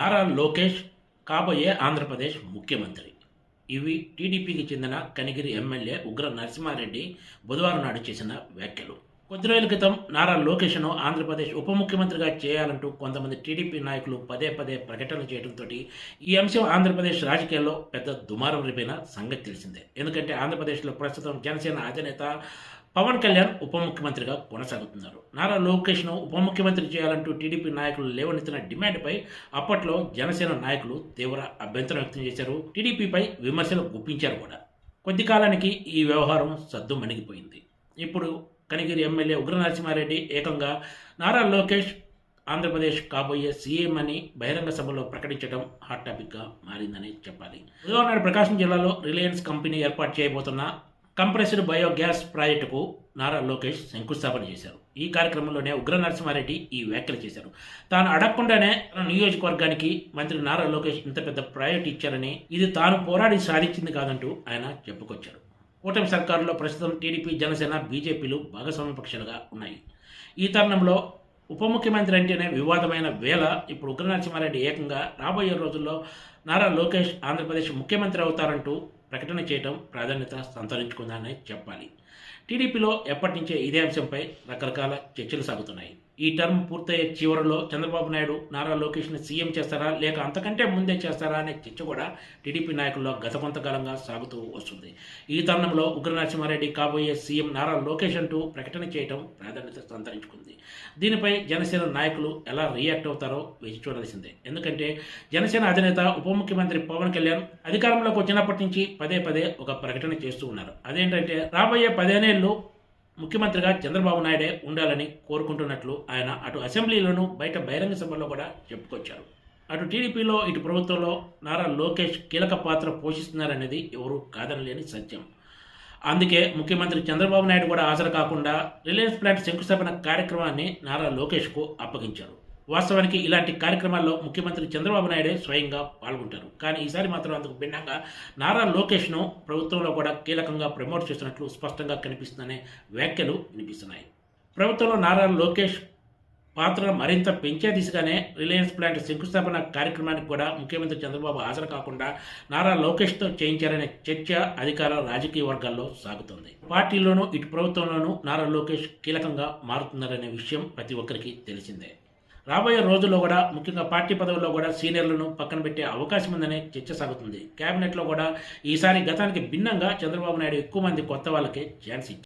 నారా లోకేష్ కాబోయే ఆంధ్రప్రదేశ్ ముఖ్యమంత్రి. ఇవి టీడీపీకి చెందిన కనిగిరి ఎమ్మెల్యే ఉగ్ర నరసింహారెడ్డి బుధవారం నాడు చేసిన వ్యాఖ్యలు. కొద్ది రోజుల క్రితం నారా లోకేష్ను ఆంధ్రప్రదేశ్ ఉప ముఖ్యమంత్రిగా చేయాలంటూ కొంతమంది టీడీపీ నాయకులు పదే పదే ప్రకటనలు చేయడంతో ఈ అంశం ఆంధ్రప్రదేశ్ రాజకీయాల్లో పెద్ద దుమారం రేపిన సంగతి తెలిసిందే. ఎందుకంటే ఆంధ్రప్రదేశ్లో ప్రస్తుతం జనసేన అధినేత పవన్ కళ్యాణ్ ఉప ముఖ్యమంత్రిగా కొనసాగుతున్నారు. నారా లోకేష్ను ఉప ముఖ్యమంత్రి చేయాలంటూ టీడీపీ నాయకులు లేవనెత్తిన డిమాండ్పై అప్పట్లో జనసేన నాయకులు తీవ్ర అభ్యంతరం వ్యక్తం చేశారు. టీడీపీపై విమర్శలు గుప్పించారు కూడా. కొద్ది కాలానికి ఈ వ్యవహారం సద్దుమణిగిపోయింది. ఇప్పుడు కనిగిరి ఎమ్మెల్యే ఉగ్ర నరసింహారెడ్డి ఏకంగా నారా లోకేష్ ఆంధ్రప్రదేశ్ కాబోయే సీఎం అని బహిరంగ సభలో ప్రకటించడం హాట్ టాపిక్గా మారిందని చెప్పాలి. బుధవారం నాడు ప్రకాశం జిల్లాలో రిలయన్స్ కంపెనీ ఏర్పాటు చేయబోతున్న కంప్రెస్డ్ బయోగ్యాస్ ప్రాజెక్టుకు నారా లోకేష్ శంకుస్థాపన చేశారు. ఈ కార్యక్రమంలోనే ఉగ్ర నరసింహారెడ్డి ఈ వ్యాఖ్యలు చేశారు. తాను అడగకుండానే తన నియోజకవర్గానికి మంత్రి నారా లోకేష్ ఇంత పెద్ద ప్రాజెక్టు ఇచ్చారని, ఇది తాను పోరాడి సాధించింది కాదంటూ ఆయన చెప్పుకొచ్చారు. కూటమి సర్కారులో ప్రస్తుతం టీడీపీ, జనసేన, బీజేపీలు భాగస్వామ్య పక్షాలుగా ఉన్నాయి. ఈ తరుణంలో ఉప ముఖ్యమంత్రి అంటేనే వివాదమైన వేళ ఇప్పుడు ఉగ్ర నరసింహారెడ్డి ఏకంగా రాబోయే రోజుల్లో నారా లోకేష్ ఆంధ్రప్రదేశ్ ముఖ్యమంత్రి అవుతారంటూ ప్రకటన చేయడం ప్రాధాన్యత సంతరించుకుందని చెప్పాలి. టీడీపీలో ఎప్పటి నుంచే ఇదే అంశంపై రకరకాల చర్చలు సాగుతున్నాయి. ఈ టర్మ్ పూర్తయ్యే చివరిలో చంద్రబాబు నాయుడు నారా లోకేష్ని సీఎం చేస్తారా లేక అంతకంటే ముందే చేస్తారా అనే చర్చ కూడా టీడీపీ నాయకుల్లో గత కొంతకాలంగా సాగుతూ వస్తుంది. ఈ తరుణంలో ఉగ్ర నరసింహారెడ్డి కాబోయే సీఎం నారా లోకేష్ అంటూ ప్రకటన చేయడం ప్రాధాన్యత సంతరించుకుంది. దీనిపై జనసేన నాయకులు ఎలా రియాక్ట్ అవుతారో వేచి చూడాల్సిందే. ఎందుకంటే జనసేన అధినేత ఉప ముఖ్యమంత్రి పవన్ కళ్యాణ్ అధికారంలోకి వచ్చినప్పటి నుంచి పదే పదే ఒక ప్రకటన చేస్తూ ఉన్నారు. అదేంటంటే రాబోయే 15 ఏళ్ళు ముఖ్యమంత్రిగా చంద్రబాబు నాయుడే ఉండాలని కోరుకుంటున్నట్లు ఆయన అటు అసెంబ్లీలోనూ బయట బహిరంగ సభల్లో కూడా చెప్పుకొచ్చారు. అటు టీడీపీలో ఇటు ప్రభుత్వంలో నారా లోకేష్ కీలక పాత్ర పోషిస్తున్నారనేది ఎవరూ కాదనలేని సత్యం. అందుకే ముఖ్యమంత్రి చంద్రబాబు నాయుడు కూడా హాజరు కాకుండా రిలయన్స్ ప్లాంట్ శంకుస్థాపన కార్యక్రమాన్ని నారా లోకేష్కు అప్పగించారు. వాస్తవానికి ఇలాంటి కార్యక్రమాల్లో ముఖ్యమంత్రి చంద్రబాబు నాయుడే స్వయంగా పాల్గొంటారు. కానీ ఈసారి మాత్రం అందుకు భిన్నంగా నారా లోకేష్ను ప్రభుత్వంలో కూడా కీలకంగా ప్రమోట్ చేస్తున్నట్లు స్పష్టంగా కనిపిస్తుందనే వ్యాఖ్యలు వినిపిస్తున్నాయి. ప్రభుత్వంలో నారా లోకేష్ పాత్ర మరింత పెంచే దిశగానే రిలయన్స్ ప్లాంట్ శంకుస్థాపన కార్యక్రమానికి కూడా ముఖ్యమంత్రి చంద్రబాబు హాజరు కాకుండా నారా లోకేష్తో చేయించారనే చర్చ అధికార రాజకీయ వర్గాల్లో సాగుతోంది. పార్టీలోనూ ఇటు ప్రభుత్వంలోనూ నారా లోకేష్ కీలకంగా మారుతున్నారనే విషయం ప్రతి ఒక్కరికి తెలిసిందే. రాబోయే రోజుల్లో కూడా ముఖ్యంగా పార్టీ పదవుల్లో కూడా సీనియర్లను పక్కన పెట్టే అవకాశం ఉందనే చర్చ సాగుతుంది. కేబినెట్లో కూడా ఈసారి గతానికి భిన్నంగా చంద్రబాబు నాయుడు ఎక్కువ మంది కొత్త వాళ్ళకే ఛాన్స్ ఇచ్చారు.